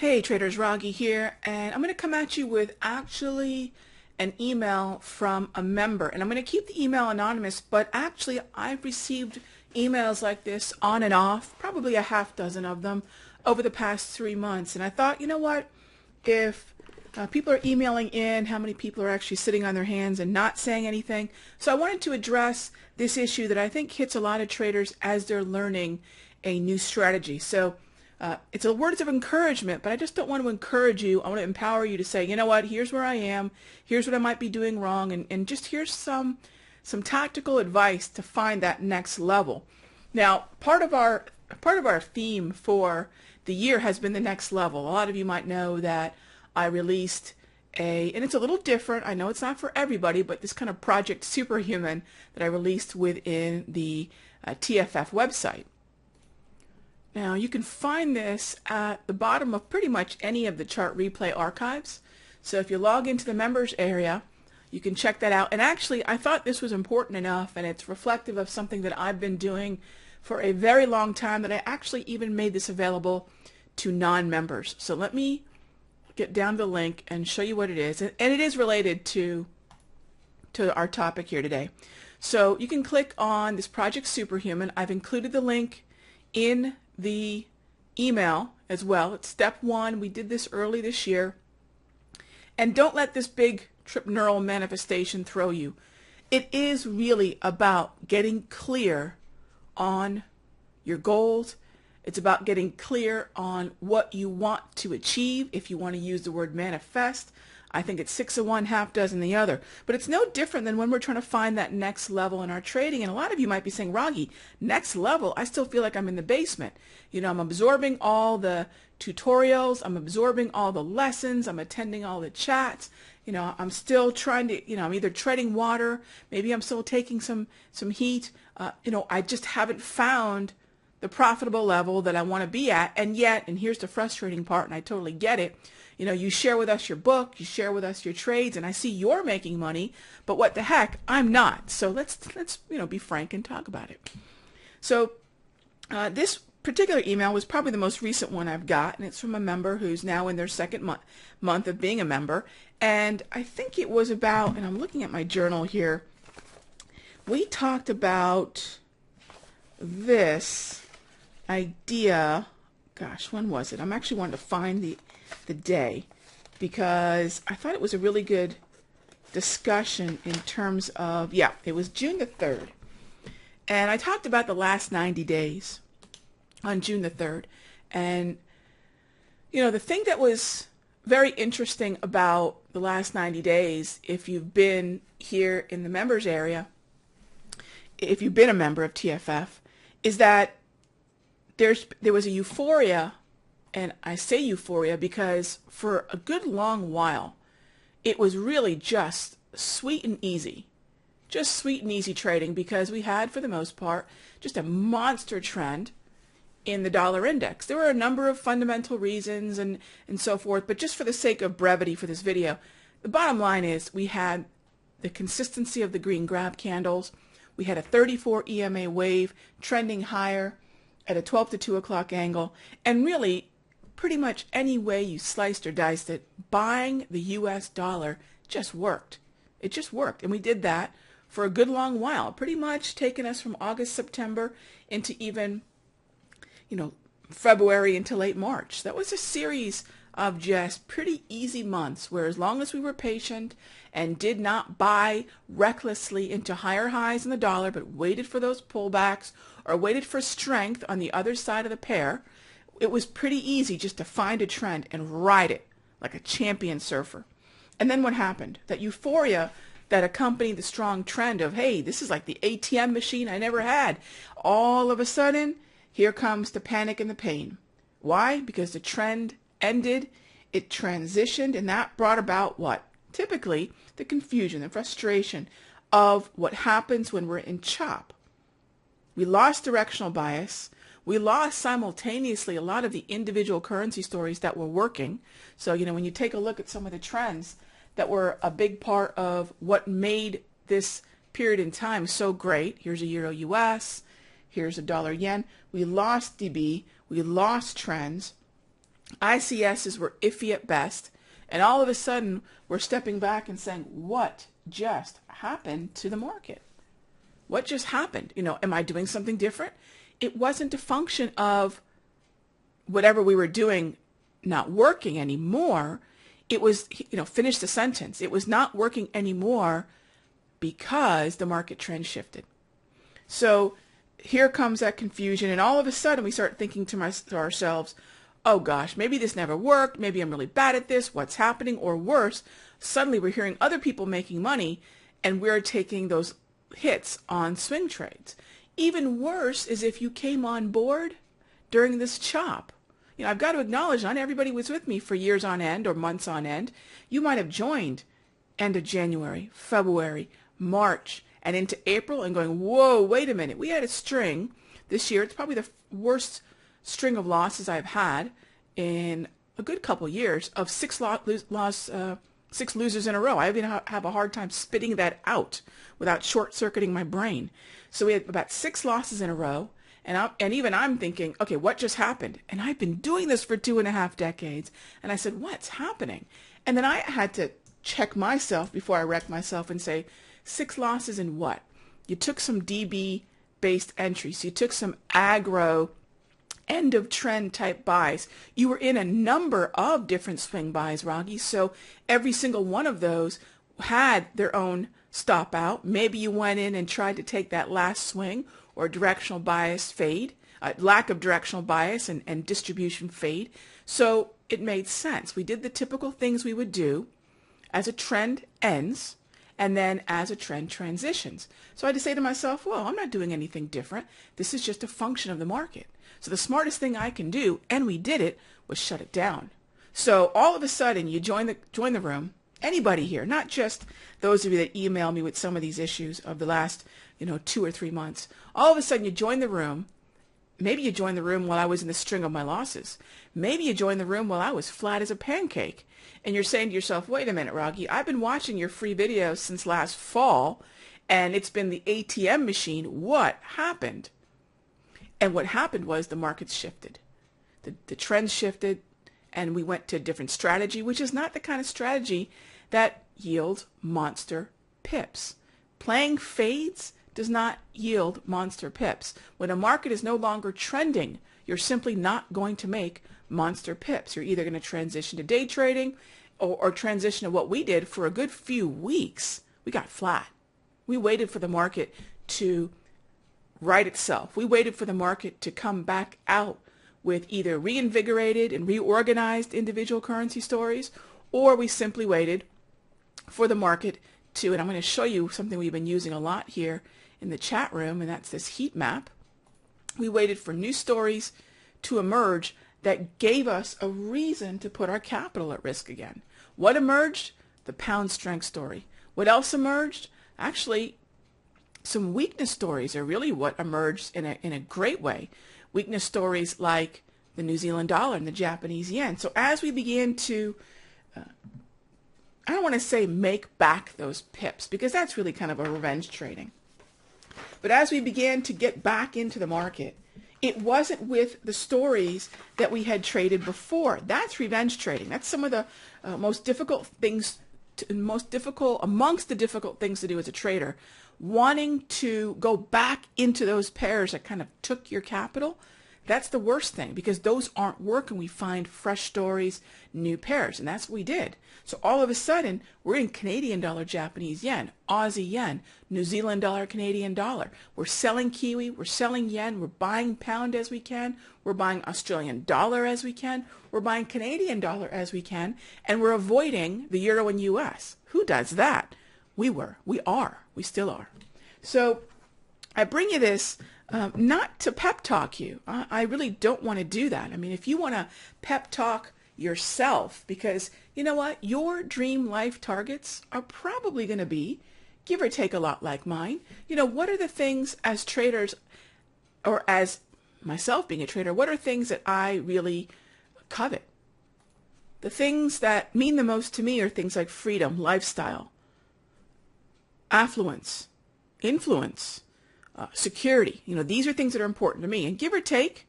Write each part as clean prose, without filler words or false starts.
Hey traders, Raghi here, and I'm going to come at you with actually an email from a member, and I'm going to keep the email anonymous, but actually I've received emails like this on and off, probably a half dozen of them over the past 3 months, and I thought, you know what, if people are emailing in, how many people are actually sitting on their hands and not saying anything? So I wanted to address this issue that I think hits a lot of traders as they're learning a new strategy. So it's a words of encouragement, but I just don't want to encourage you. I want to empower you to say, you know what, here's where I am, here's what I might be doing wrong, and just here's some tactical advice to find that next level. Now, part of our theme for the year has been the next level. A lot of you might know that I released and it's a little different. I know it's not for everybody, but this kind of Project Superhuman that I released within the TFF website. Now you can find this at the bottom of pretty much any of the chart replay archives. So if you log into the members area, you can check that out. And actually I thought this was important enough, and it's reflective of something that I've been doing for a very long time, that I actually even made this available to non-members. So let me get down to the link and show you what it is. And it is related to our topic here today. So you can click on this Project Superhuman. I've included the link in the email as well. It's step 1. We did this early this year. And don't let this big neural manifestation throw you. It is really about getting clear on your goals. It's about getting clear on what you want to achieve. If you want to use the word manifest, I think it's 6 of one, half dozen the other. But it's no different than when we're trying to find that next level in our trading. And a lot of you might be saying, Raghi, next level, I still feel like I'm in the basement. You know, I'm absorbing all the tutorials, I'm absorbing all the lessons, I'm attending all the chats. You know, I'm still trying to, you know, I'm either treading water, maybe I'm still taking some heat. You know, I just haven't found the profitable level that I want to be at. And yet, and here's the frustrating part, and I totally get it, you know, you share with us your book, you share with us your trades, and I see you're making money, but what the heck, I'm not. So let's you know, be frank and talk about it. So this particular email was probably the most recent one I've got, and it's from a member who's now in their second month of being a member. And I think it was about, and I'm looking at my journal here, we talked about this idea, gosh, when was it? I'm actually wanting to find the day, because I thought it was a really good discussion in terms of, yeah, it was June the 3rd. And I talked about the last 90 days on June the 3rd. And, you know, the thing that was very interesting about the last 90 days, if you've been here in the members area, if you've been a member of TFF, is that there was a euphoria. And I say euphoria because for a good long while, it was really just sweet and easy. Just sweet and easy trading, because we had, for the most part, just a monster trend in the dollar index. There were a number of fundamental reasons and so forth, but just for the sake of brevity for this video, the bottom line is we had the consistency of the green grab candles. We had a 34 EMA wave trending higher at a 12 to 2 o'clock angle, and really pretty much any way you sliced or diced it, buying the US dollar just worked. It just worked. And we did that for a good long while, pretty much taking us from August, September into even, you know, February into late March. That was a series of just pretty easy months where, as long as we were patient and did not buy recklessly into higher highs in the dollar, but waited for those pullbacks or waited for strength on the other side of the pair, it was pretty easy just to find a trend and ride it like a champion surfer. And then what happened? That euphoria that accompanied the strong trend of, hey, this is like the ATM machine I never had. All of a sudden, here comes the panic and the pain. Why? Because the trend ended, it transitioned, and that brought about what? Typically, the confusion, the frustration of what happens when we're in chop. We lost directional bias. We lost simultaneously a lot of the individual currency stories that were working. So, you know, when you take a look at some of the trends that were a big part of what made this period in time so great, here's a Euro US, here's a dollar yen, we lost DB, we lost trends, ICSs were iffy at best. And all of a sudden, we're stepping back and saying, what just happened to the market? What just happened? Am I doing something different? It wasn't a function of whatever we were doing not working anymore. It was, finish the sentence. It was not working anymore because the market trend shifted. So here comes that confusion, and all of a sudden we start thinking to ourselves, oh gosh, maybe this never worked, maybe I'm really bad at this, what's happening? Or worse, suddenly we're hearing other people making money and we're taking those hits on swing trades. Even worse is if you came on board during this chop. I've got to acknowledge not everybody was with me for years on end or months on end. You might have joined end of January, February, March, and into April and going, whoa, wait a minute. We had a string this year. It's probably the worst string of losses I've had in a good couple years of six losers in a row. I even have a hard time spitting that out without short-circuiting my brain. So we had about 6 losses in a row, and even I'm thinking, okay, what just happened? And I've been doing this for 2.5 decades, and I said, what's happening? And then I had to check myself before I wrecked myself and say, 6 losses in what? You took some DB-based entries. You took some aggro end of trend type buys. You were in a number of different swing buys, Raghi. So every single one of those had their own stop out. Maybe you went in and tried to take that last swing or directional bias fade, lack of directional bias and distribution fade. So it made sense. We did the typical things we would do as a trend ends and then as a trend transitions. So I had to say to myself, well, I'm not doing anything different. This is just a function of the market. So the smartest thing I can do, and we did it, was shut it down. So all of a sudden, you join the room. Anybody here, not just those of you that email me with some of these issues of the last 2 or 3 months. All of a sudden, you join the room. Maybe you joined the room while I was in the string of my losses. Maybe you joined the room while I was flat as a pancake. And you're saying to yourself, wait a minute, Raghi, I've been watching your free videos since last fall, and it's been the ATM machine. What happened? And what happened was the markets shifted. The trends shifted, and we went to a different strategy, which is not the kind of strategy that yields monster pips. Playing fades does not yield monster pips. When a market is no longer trending, you're simply not going to make monster pips. You're either going to transition to day trading or transition to what we did for a good few weeks. We got flat. We waited for the market to right itself. We waited for the market to come back out with either reinvigorated and reorganized individual currency stories, or we simply waited for the market to, and I'm going to show you something we've been using a lot here in the chat room, and that's this heat map. We waited for new stories to emerge that gave us a reason to put our capital at risk again. What emerged? The pound strength story. What else emerged? Actually, some weakness stories are really what emerged in a great way. Weakness stories like the New Zealand dollar and the Japanese yen. So as we began to, I don't want to say make back those pips, because that's really kind of a revenge trading. But as we began to get back into the market, it wasn't with the stories that we had traded before. That's revenge trading. That's some of the most difficult things, amongst the difficult things to do as a trader. Wanting to go back into those pairs that kind of took your capital, that's the worst thing, because those aren't working. We find fresh stories, new pairs, and that's what we did. So all of a sudden, we're in Canadian dollar, Japanese yen, Aussie yen, New Zealand dollar, Canadian dollar. We're selling Kiwi, we're selling yen, we're buying pound as we can, we're buying Australian dollar as we can, we're buying Canadian dollar as we can, and we're avoiding the euro and US. Who does that? We still are. So I bring you this not to pep talk you. I really don't want to do that. I mean, if you want to pep talk yourself, because you know what? Your dream life targets are probably going to be, give or take, a lot like mine. What are the things as traders, or as myself being a trader, what are things that I really covet? The things that mean the most to me are things like freedom, lifestyle, affluence, influence, security. These are things that are important to me. And give or take,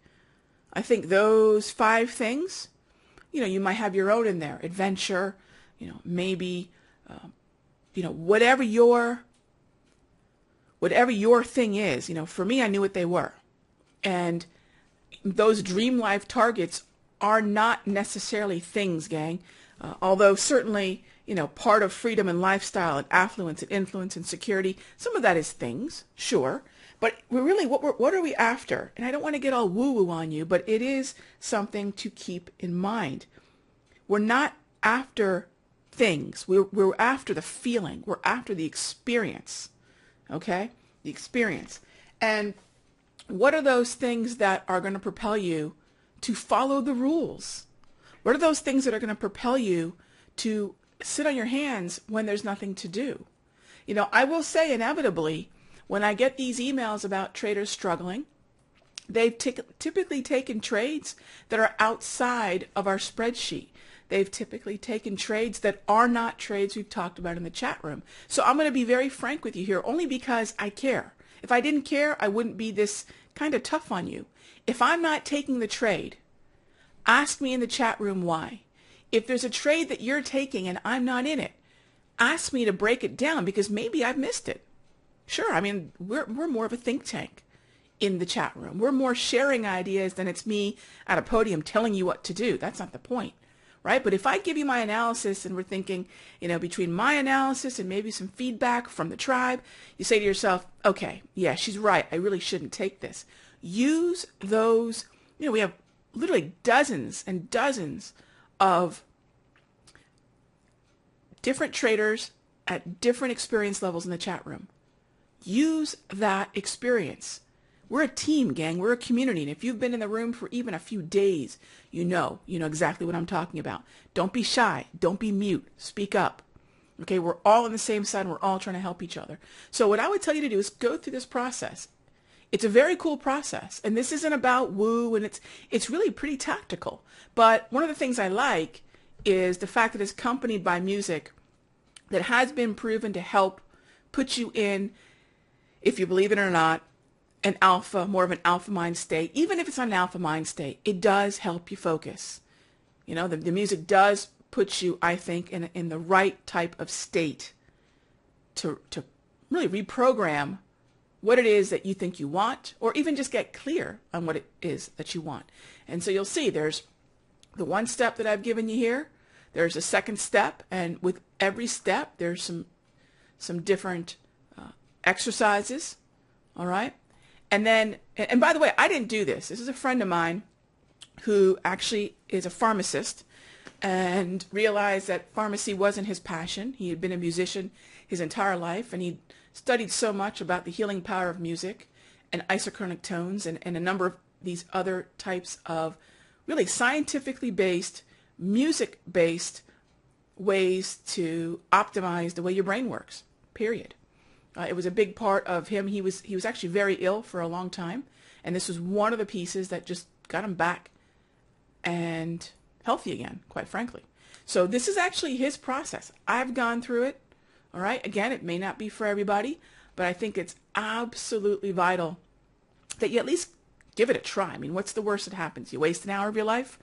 I think those 5 things you might have your own in there, adventure, maybe, whatever your thing is. For me, I knew what they were. And those dream life targets are not necessarily things, gang. Although certainly, part of freedom and lifestyle and affluence and influence and security, some of that is things, sure. But we're really, what are we after? And I don't want to get all woo-woo on you, but it is something to keep in mind. We're not after things. We're after the feeling. We're after the experience. Okay? The experience. And what are those things that are going to propel you to follow the rules? What are those things that are going to propel you to sit on your hands when there's nothing to do? I will say inevitably, when I get these emails about traders struggling, they've typically taken trades that are outside of our spreadsheet. They've typically taken trades that are not trades we've talked about in the chat room. So I'm going to be very frank with you here, only because I care. If I didn't care, I wouldn't be this kind of tough on you. If I'm not taking the trade, ask me in the chat room why. If there's a trade that you're taking and I'm not in it, ask me to break it down, because maybe I've missed it. Sure, we're more of a think tank in the chat room. We're more sharing ideas than it's me at a podium telling you what to do. That's not the point, right? But if I give you my analysis and we're thinking, between my analysis and maybe some feedback from the tribe, you say to yourself, okay, yeah, she's right. I really shouldn't take this. Use those, we have literally dozens and dozens of different traders at different experience levels in the chat room. Use that experience. We're a team, gang. We're a community. And if you've been in the room for even a few days, you know exactly what I'm talking about. Don't be shy. Don't be mute. Speak up. Okay, we're all on the same side and we're all trying to help each other. So what I would tell you to do is go through this process. It's a very cool process. And this isn't about woo, and it's really pretty tactical. But one of the things I like is the fact that it's accompanied by music that has been proven to help put you in, if you believe it or not, more of an alpha mind state. Even if it's not an alpha mind state, it does help you focus. The music does put you, I think, in the right type of state to really reprogram what it is that you think you want, or even just get clear on what it is that you want. And so you'll see there's the one step that I've given you here. There's a second step, and with every step, there's some different exercises. All right. And then, and by the way, I didn't do this. This is a friend of mine who actually is a pharmacist and realized that pharmacy wasn't his passion. He had been a musician his entire life, and he studied so much about the healing power of music and isochronic tones and a number of these other types of really scientifically based, music-based ways to optimize the way your brain works, period. It was a big part of him. He was actually very ill for a long time, and this was one of the pieces that just got him back and healthy again, quite frankly. So this is actually his process. I've gone through it. All right. Again, it may not be for everybody, but I think it's absolutely vital that you at least give it a try. What's the worst that happens? You waste an hour of your life?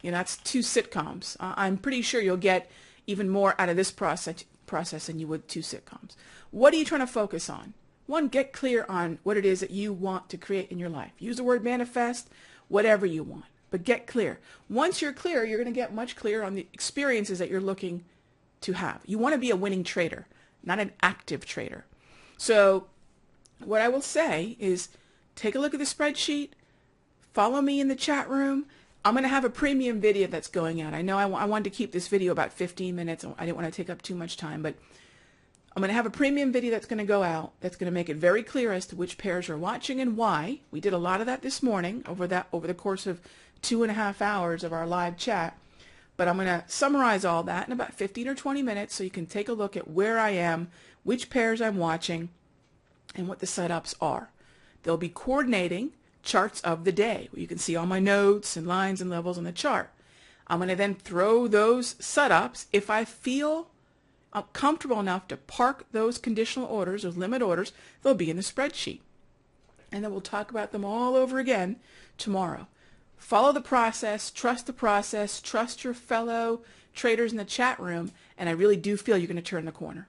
That's 2 sitcoms. I'm pretty sure you'll get even more out of this process than you would 2 sitcoms. What are you trying to focus on? One, get clear on what it is that you want to create in your life. Use the word manifest, whatever you want, but get clear. Once you're clear, you're going to get much clearer on the experiences that you're looking to have. You want to be a winning trader, not an active trader. So what I will say is take a look at the spreadsheet, follow me in the chat room. I'm going to have a premium video that's going out. I know I wanted to keep this video about 15 minutes. I didn't want to take up too much time, but I'm going to have a premium video that's going to go out that's going to make it very clear as to which pairs you're watching and why. We did a lot of that this morning over the course of 2.5 hours of our live chat. But I'm going to summarize all that in about 15 or 20 minutes so you can take a look at where I am, which pairs I'm watching, and what the setups are. They'll be coordinating charts of the day where you can see all my notes and lines and levels on the chart. I'm going to then throw those setups. If I feel comfortable enough to park those conditional orders, those limit orders, they'll be in the spreadsheet. And then we'll talk about them all over again tomorrow. Follow the process, trust your fellow traders in the chat room, and I really do feel you're going to turn the corner.